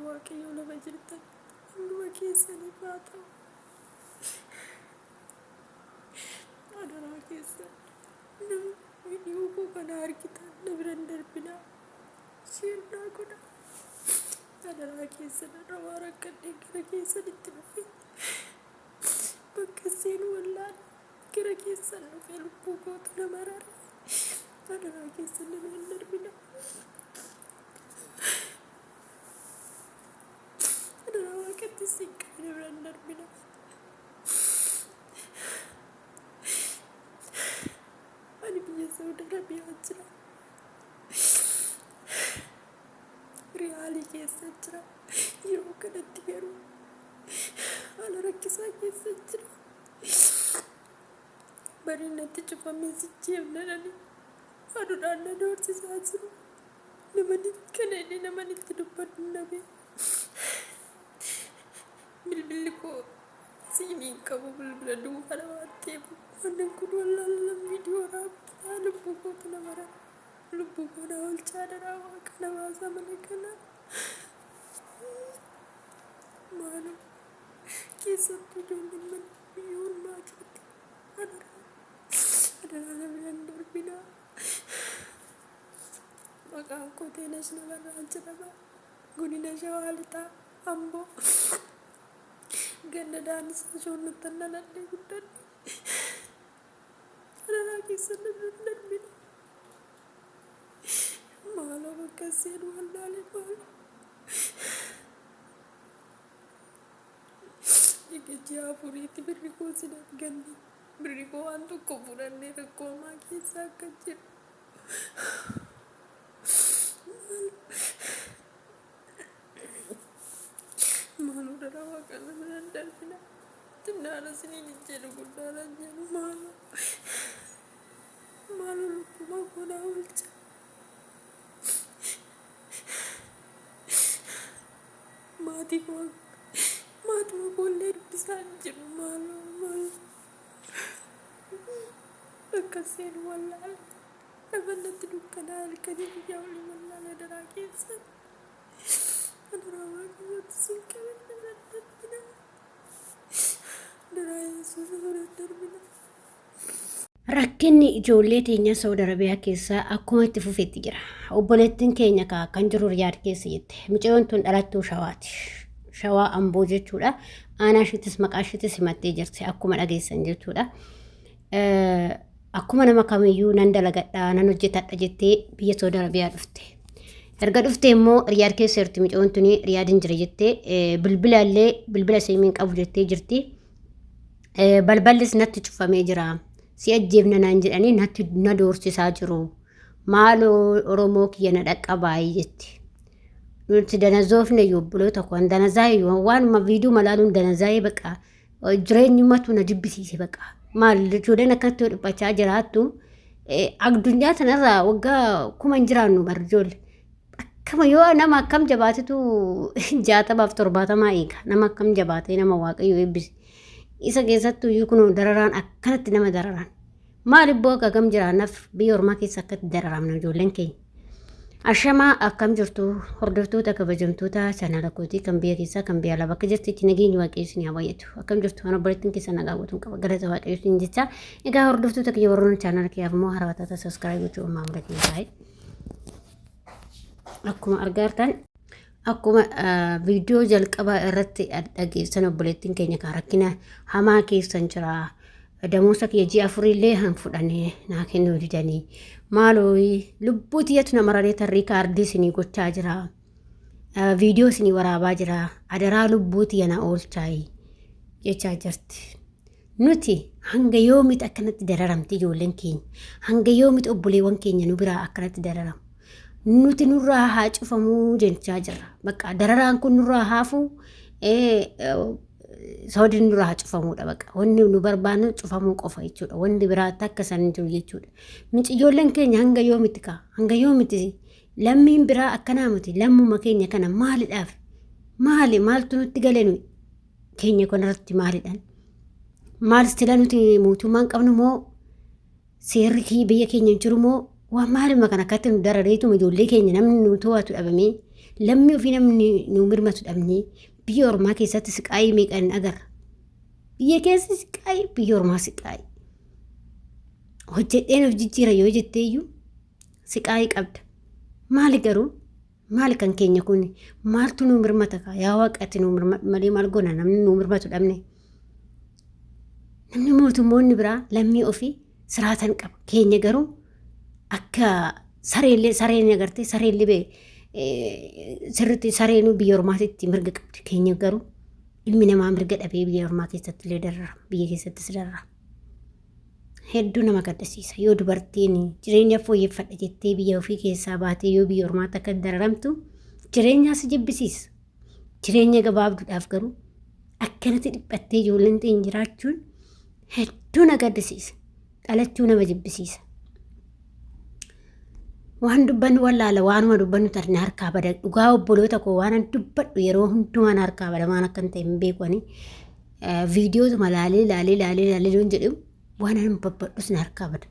waaqayyo lama jirtan hunduma keessanii baata adaraa keessan namni viidiyoo koo kana argitan na biran darbina sheernaa godha adaraa keessan irraa rakkadhee gara keessanitti dhufe bakka seen wallaan gara keessan dhufe lubbuu kootu nama rara adaraa keessan na biran darbina Sikka biran darbina ani biyya Saudi Arabiyaa jira riyaalii keessa jira yeroo kanatti garuu haala rakkisaa keessa jira bari natti cufamee sicheefnadhani aduudhaan na doorsisaa jiru namani kana inni namanitti dubbadhu nabe bilbilli koo siimiin qabu bilbila duwwaa waan ta'eef wannan kun wallaalaan viidiyoo raabsaa lubbuu kootu nama rara lubbuu koo na oolchaa daraa waaqa na baasaa mana kana maaloo keessattuu ijoolleen mana biyyoon maatiitti adaraa na biran darbinaa maqaan koo Teenash Nabarraa jedhama godina Shawaa Lixaa Amboo ganda daanis ijoollotan nalallee guddadhe adaraa keessan na biran darbina maaloo bakka seen wallaalee maaloo ji'a afuriitti birri koo sin arganne birri koo waan tokko fudhannee rakkoo hamaa keessa akka jiru maaloo daraa waaqa na biran darbina xinnaadha siniin jedhu guddaadha jedhu maaloo lubbuma koo na oolcha maatii koo maatuma koollee dubbisaa jiru maaloo akka seen wallaala dhabannatti dukkanaa halkanii guyyaa olii wallaala daraa keessan adaraa waaqayyooti siin qabeenya biran darbina daraa yesuus biran darbina. Rakkinni ijoollee teenya Saudi Arabiyaa keessaa akkuma itti fufeetti jira. Obboleettiin keenya kan jiru Riyaad keessa jette. Mucayyoon tun dhalattuu Shawaati. Shawaa Amboo jechuudha. Aanaa ishiitis maqaa ishiitis himattee jirti akkuma dhageessan jechuudha. Akkuma nama kamiyyuu nan dalagadhaa nan hojjetadha jettee biyya Saudi Arabiyaa dhufte. Erga dhufte immoo Riyaad keessa jirti mucayyoon tuni Riyaadin jira jettee bilbila siimiin qabu jettee jirti. Balballis natti cufamee jira. Si ajjeefna naan jedhanii natti na doorsisaa jiru. Maaloo Oromoo kiyya na dhaqqabaayii jetti. Nuti danazoofne obboloota koo danazaayee waanuma viidiyoo malaaluun danazaayee baqa jireenyumatu na jibbisiise baqa. Maal ijoolleen akkatti dhiphachaa jiraattu addunyaa tanarraa waggaa kuma hin jiraannu barjoolle. Akkama yoo nama akkam jabaatetu 60-70 eega. Nama akkam jabaatee nama waaqayyo eebbise. Isa keessattuu iyyuu kun dararaan akkanatti nama dararan maal ibboo akkam jiraannaaf biyya ormaa keessa akkatti dararamna ijoolleen keenya ashamaa akkam jirtu hordoftoota kabajamtoota chaanaala kootii kan biyya keessaa kan biyya alaa bakka jirtitti nageenyi waaqayyo isin haa baay'atu akkam jirtu waan obboleettiin keessa nagaa gootuun qaba galata waaqayyo isin jecha egaa hordoftoota kiyya warroon chaanaala kiyyaaf immoo harawataa sabiskiraayib gochuu maamila keenya taa'e akkuma argaartan akkuma viidiyoo jalqabaa irratti dhageessan obboleettiin keenya kan rakkina hamaa keessan jira. Damoosa kiyya ji'a afurillee han fudhannee naa kennuu didanii maaloo lubbuu tiyyatu nama raree tarrii kaardii isinii gochaa jira. Viidiyoo isinii waraabaa jira. Adaraa lubbuu tiyya na oolchaayi jechaa jirti. Nuti hanga yoomitti akkanatti dararamti ijoolleen keenya. Hanga yoomitti obboleewwan keenya nu biraa akkanatti dararamu. Nuti nurraa haa cufamuu jechaa jirra. Bakka dararaan kun nurraa haafuu Saudi nurraa haa cufamuudha bakka. Wanni nu barbaannu cufamuu qofa jechuudha. Wanni biraatti akka san jiru jechuudha. Mici ijoolleen keenya hanga yoomitti kaa? Hanga yoomitti lammiin biraa akkanaa miti lammuma keenya kana maalidhaaf? Maaltu nutti galee nuyi? Keenya kanarratti maalidhaan? Maal sila nuti mootummaan qabnu moo seerri biyya keenya jiru moo waan maaluma kana akkatti nu darareetuma ijoollee keenya namni nu to'atu dhabamee lammii ofii namni nu mirmatu dhabnee biyya ormaa keessatti siqaayii meeqan agarra. Biyya keessa siqaayii biyya ormaa siqaayii. Hojjedheen of jijjiira yoo jetteeyyuu siqaayii qabda. Maali garuu maali kan keenya kun maaltu nu mirmata kaa yaa waaqatti nu mirmatu malee maal goona namni nu mirmatu dhabne. Namni mootummoonni biraa lammii ofii siraatan qaba. Keenya garuu akka sareen agartee sareen sirriitti sareenuu biyya ormaatitti mirga qabdi. Keenya garuu ilmi namaa mirga dhabee biyya ormaa keessatti illee darara. Biyya keessattis darara. Hedduu nama gaddisiisa. Yoo dubartiin jireenya fooyyeffadha jettee biyya ofii keessaa baatee yoo biyya ormaatti akka dararamtu jireenyaas jibbisiisa. Jireenya gabaabduudhaaf garuu akkanatti dhiphattee ijoolleen ta'in jiraachuun hedduu na gaddisiisa. Dhalachuu nama jibbisiisa. Waan dubbannu wallaala waanuma dubbannu tarne harkaa bada dhugaa obboloota koo waan dubbadhu yeroo hundumaan harkaa bada waan akka hin ta'e hin beekani viidiyootuma laalee loon jedhu waan an babbadhus na harkaa bada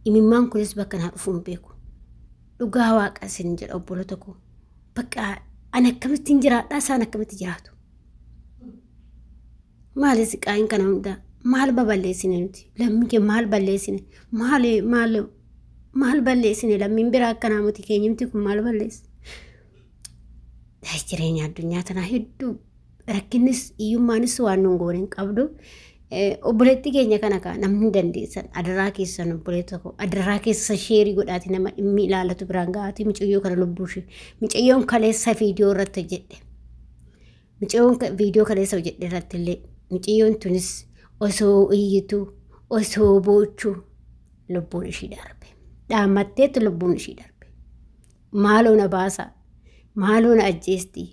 imimmaan kunis bakka naa dhufu hin beeku dhugaa waaqa isin jedha obboloota koo bakka an akkamitti hin jiraadhaa isaan akkamitti jiraatu maali siqaayin kana hundaa maal baballeessine nuti lammii kee maal balleessine maal balleessine lammiin biraa akkanaa muti keenyimti kun maal balleesse jireenya addunyaa tanaa hedduu rakkinnis iyyummaanis waan nun goone qabdu obboleetti keenya kana kaa namni dandeessan adaraa keessan obboleetta koo adaraa keessa sheerii godhaati nama dhimmi ilaalatu biraan ga'aati mucayyoo kana lubbuushi mucayyoon kaleessa viidiyoo irratti jedhe mucayyoon viidiyoo kaleessa jedhe irratti illee mucayyoon tunis osoo iyyitu osoo boochuu lubbuun ishii darbe dhaammatteetti lubbuun ishii darbe maaloo na baasa maaloo na ajjeesti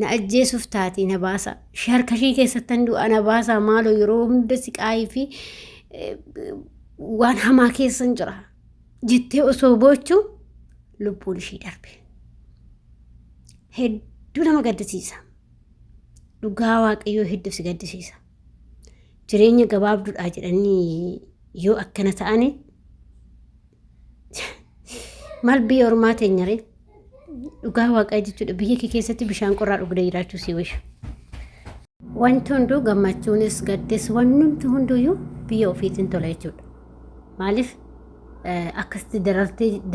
na ajjeesuuf taati na baasa harkashii keessattan du'a na baasa maaloo yeroo hunda siqaayii fi waan hamaa keessan jira jettee osoo boochuu lubbuun ishii darbe hedduu nama gaddisiisa dhugaa waaqayyoo hedduu si gaddisiisa jireenya gabaabduudhaa jedhanii yoo akkana ta'ani maal biyya ormaa teenyare dhugaa waaqaa jechuudha biyya kee keessatti bishaan qorraa dhugdee jiraachuu si wisha wanti hunduu gammachuunis gaddes wanti hunduyyuu biyya ofiitiin tola jechuudha maaliif akkasitti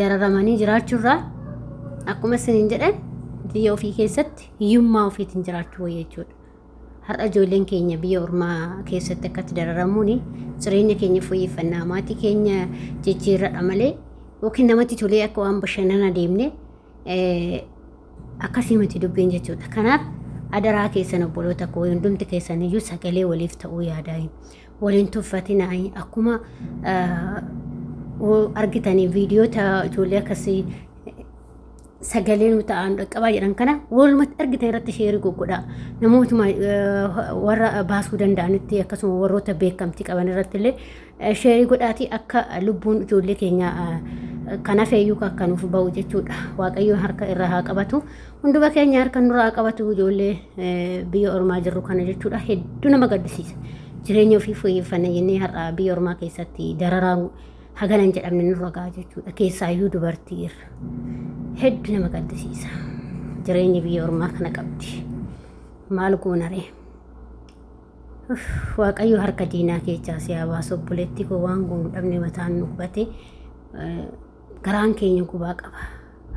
dararamanii jiraachuurraa akkuma isiniin jedhan biyya ofii keessatti hiyyummaa ofiitiin jiraachuu wayya jechuudha har'a ijoolleen keenya biyya ormaa keessatti akkatti dararamuuni jireenya keenya fooyyeffannaa maatii keenya jijjiirradha malee yookiin namatti tolee akka waan bashannana deemne akkasii miti dubbiin jechuudha. Kanaaf adaraa keessan obboloota koo hundumti keessan iyyuu sagalee waliif ta'uu yaadaa waliin tuffatinaa akkuma argitanii viidiyoota ijoollee akkasii sagalee nu ta'an qaqqabaa jedhan kana walumatti argitan irratti sheerii goggodhaa namootuma warra baasuu danda'anitti akkasuma warroota beekamtii qaban irratti illee sheerii godhaatii akka lubbuun ijoollee keenya kanaaf eeyyuu akka nuuf ba'u jechuudha waaqayyoon harka irraa haa qabatu hunduma keenya harka nurraa haa qabatu ijoollee biyya ormaa jirru kana jechuudha hedduu nama gaddisiisa jireenya ofii fooyyeffanna jennee har'a biyya ormaa keessatti dararaan haganan jedhamne nurra ga'a jechuudha keessaayyuu dubartii irra hedduu nama gaddisiisa jireenya biyya ormaa kana qabdi maal goonaree waaqayyo harka diinaa keessaa si haa baasu obboleetti koo waan goonu dhabne mataan nu hubate garaan keenya gubaa qaba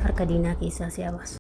harka diinaa keessaa si haa baasu